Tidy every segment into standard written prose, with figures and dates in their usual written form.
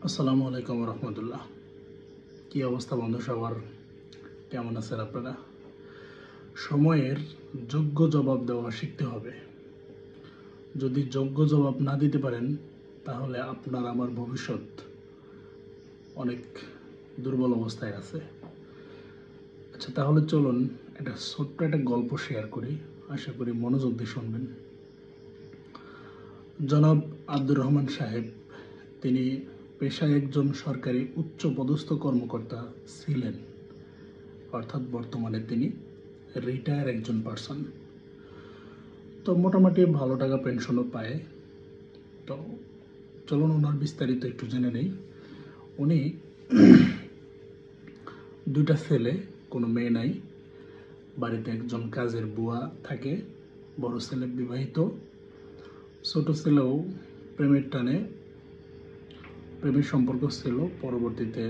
আসসালামু আলাইকুম রহমতুল্লাহ। কি অবস্থা বন্ধু সবার? কেমন আছেন আপনারা? সময়ের যোগ্য জবাব দেওয়া শিখতে হবে। যদি যোগ্য জবাব না দিতে পারেন তাহলে আপনার আমার ভবিষ্যৎ অনেক দুর্বল অবস্থায় আছে। আচ্ছা, তাহলে চলুন ছোট্ট একটা গল্প শেয়ার করি। আশা করি মনোযোগ দিয়ে শুনবেন। জনাব আব্দুর রহমান সাহেব, তিনি পেশায় একজন সরকারি উচ্চ পদস্থ কর্মকর্তা ছিলেন, অর্থাৎ বর্তমানে তিনি রিটায়ার একজন পার্সন। তো মোটামুটি ভালো টাকা পেনশনও পায়। তো চলুন ওনার বিস্তারিত একটু জেনে নেই। উনি দুইটা ছেলে, কোনো মেয়ে নাই। বাড়িতে একজন কাজের বুয়া থাকে। বড় ছেলে বিবাহিত, ছোট ছেলেও প্রেমের সম্পর্ক ছিল। পরবর্তীতে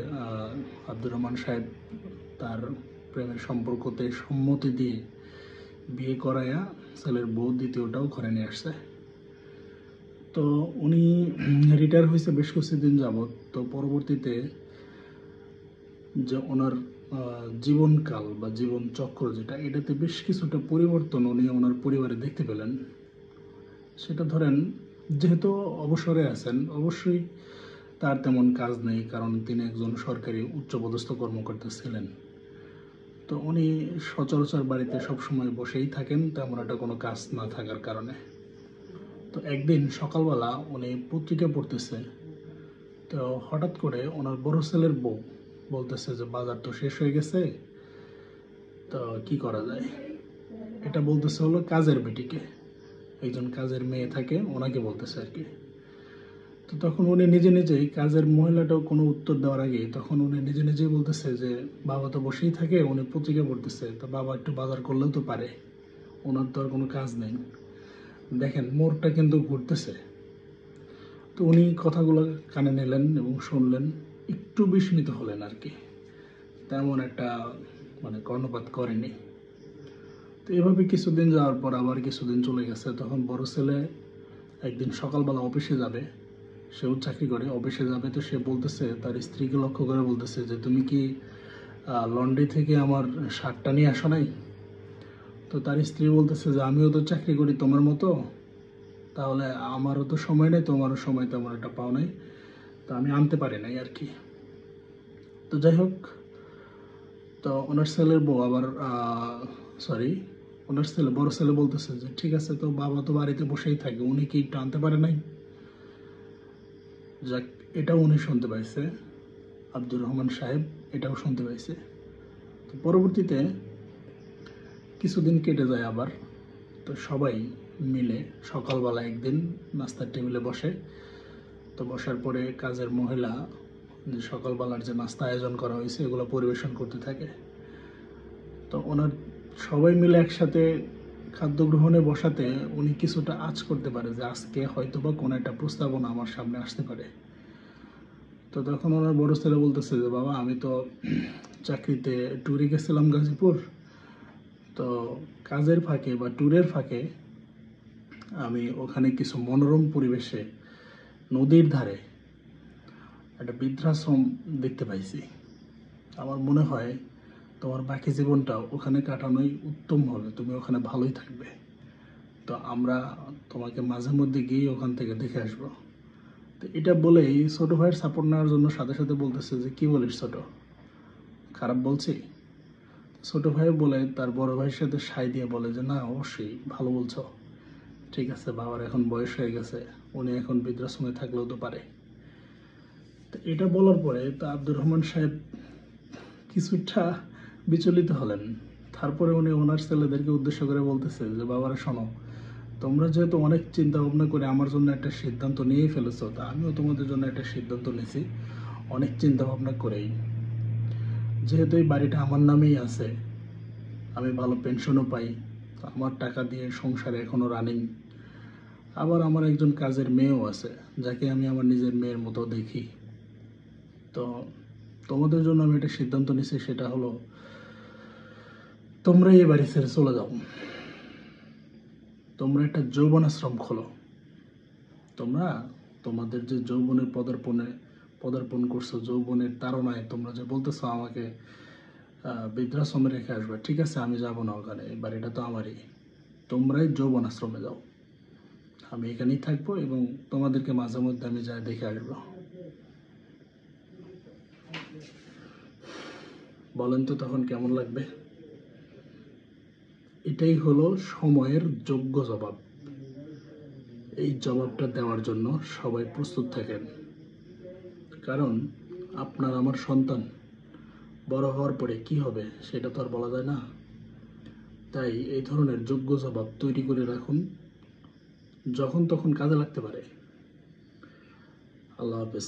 আব্দুর রহমান সাহেব তার প্রেমের সম্পর্কতে সম্মতি দিয়ে বিয়ে করাইয়া ছেলের বউ দ্বিতীয়টাও ঘরে নিয়ে আসছে। তো উনি রিটায়ার হয়েছে বেশ কিছুদিন যাবৎ। তো পরবর্তীতে যে ওনার জীবনকাল বা জীবন চক্র যেটা, এটাতে বেশ কিছুটা পরিবর্তন উনি ওনার পরিবারে দেখতে পেলেন। সেটা ধরেন, যেহেতু অবসরে আছেন, অবশ্যই তার তেমন কাজ নেই, কারণ তিনি একজন সরকারি উচ্চপদস্থ কর্মকর্তা ছিলেন। তো উনি সচরাচর বাড়িতে সবসময় বসেই থাকেন, তেমন একটা কোনো কাজ না থাকার কারণে। তো একদিন সকালবেলা উনি পত্রিকা পড়তেছে। তো হঠাৎ করে ওনার বড় ছেলের বউ বলতেছে যে বাজার তো শেষ হয়ে গেছে, তো কি করা যায়। এটা বলতেছে হলো কাজের বেটিকে, একজন কাজের মেয়ে থাকে, ওনাকে বলতেছে আর কি। তো তখন উনি নিজে নিজেই, কাজের মহিলাটাও কোনো উত্তর দেওয়ার আগে তখন উনি নিজে নিজেই বলতেছে যে বাবা তো বসেই থাকে, উনি পত্রিকা পড়তেছে, তো বাবা একটু বাজার করলেও তো পারে, ওনার তো আর কোনো কাজ নেই। দেখেন, মোড়টা কিন্তু ঘুরতেছে। তো উনি কথাগুলো কানে নিলেন এবং শুনলেন, একটু বিস্মিত হলেন আর কি। তেমন একটা কর্ণপাত করেনি। তো এভাবে কিছুদিন যাওয়ার পর আবার কিছুদিন চলে গেছে। তখন বড় ছেলে একদিন সকালবেলা অফিসে যাবে, সেও চাকরি করে, অফিসে যাবে। তো সে বলতেছে, তার স্ত্রীকে লক্ষ্য করে বলতেছে যে তুমি কি লন্ড্রি থেকে আমার শার্টটা নিয়ে আসো নাই? তো তার স্ত্রী বলতেছে যে আমিও তো চাকরি করি তোমার মতো, তাহলে আমারও তো সময় নেই, তোমারও সময় তেমন একটা পাও নাই, তো আমি আনতে পারি নাই আর কি। তো যাই হোক, তো ওনার ছেলের বউ আবার বড় ছেলে বলতেছে যে ঠিক আছে, তো বাবা তো বাড়িতে বসেই থাকে, উনি কি একটু আনতে পারে নাই? যাক, এটাও উনি শুনতে পাইছে, আব্দুর রহমান সাহেব এটাও শুনতে পাইছে। তো পরবর্তীতে কিছুদিন কেটে যায় আবার। তো সবাই মিলে সকালবেলা একদিন নাস্তার টেবিলে বসে। তো বসার পরে কাজের মহিলা যে সকালবেলার যে নাস্তা আয়োজন করা হয়েছে এগুলো পরিবেশন করতে থাকে। তো ওনার সবাই মিলে একসাথে খাদ্য গ্রহণে বসাতে উনি কিছুটা আঁচ করতে পারে যে আজকে হয়তো বা কোনো একটা প্রস্তাবনা আমার সামনে আসতে পারে। তো তখন ওনার বড় ছেলে বলতেছে যে বাবা, আমি তো চাকরিতে ট্যুরে গেছিলাম গাজীপুর। তো কাজের ফাঁকে বা ট্যুরের ফাঁকে আমি ওখানে কিছু মনোরম পরিবেশে নদীর ধারে একটা বৃদ্ধাশ্রম দেখতে পাইছি। আমার মনে হয় তোমার বাকি জীবনটা ওখানে কাটানোই উত্তম হবে, তুমি ওখানে ভালোই থাকবে। তো আমরা তোমাকে মাঝে মধ্যে গিয়ে ওখান থেকে দেখে আসবো। তো এটা বলেই ছোট ভাইয়ের সাপোর্ট নেওয়ার জন্য সাথে সাথে বলতেছে যে কি বলিস ছোট, খারাপ বলছি? ছোট ভাই বলে তার বড় ভাইয়ের সাথে সাই দিয়ে বলে যে না, অবশ্যই ভালো বলছো, ঠিক আছে, বাবার এখন বয়স হয়ে গেছে, উনি এখন বৃদ্ধাশ্রমে থাকলেও তো পারে। তো এটা বলার পরে তো আব্দুর রহমান সাহেব কিছুটা বিচলিত হলেন। তারপরে উনি ওনার ছেলেদেরকে উদ্দেশ্য করে বলতেছে যে বাবারা শোনো, তোমরা যেহেতু অনেক চিন্তা ভাবনা করে আমার জন্য একটা সিদ্ধান্ত নিয়েই ফেলেছো, তা আমিও তোমাদের জন্য একটা সিদ্ধান্ত নিয়েছি অনেক চিন্তা ভাবনা করেই। যেহেতু এই বাড়িটা আমার নামেই আছে, আমি ভালো পেনশনও পাই, আমার টাকা দিয়ে সংসারে এখনো রানিং। আবার আমার একজন কাজের মেয়েও আছে, যাকে আমি আমার নিজের মেয়ের মতো দেখি। তো তোমাদের জন্য আমি একটা সিদ্ধান্ত নিয়েছি, সেটা হলো তোমরা এই বাড়ি ছেড়ে চলে যাও, তোমরা একটা যৌবনাশ্রম খোলো। তোমরা তোমাদের যে যৌবনের পদার্পণ করছো, যৌবনের তাড়নায় তোমরা যে বলতেছো আমাকে বৃদ্ধাশ্রমে রেখে আসবে, ঠিক আছে আমি যাব না ওখানে, এই বাড়িটা তো আমারই, তোমরাই যৌবন আশ্রমে যাও, আমি এখানেই থাকবো এবং তোমাদেরকে মাঝে মধ্যে আমি যাই দেখে আসবো। বলেন তো তখন কেমন লাগবে? এটাই হলো সময়ের যোগ্য জবাব। এই জবাবটা দেওয়ার জন্য সবাই প্রস্তুত থাকেন, কারণ আপনার আমার সন্তান বড় হওয়ার পরে কি হবে সেটা তো আর বলা যায় না। তাই এই ধরনের যোগ্য জবাব তৈরি করে রাখুন, যখন তখন কাজে লাগতে পারে। আল্লাহ হাফেজ।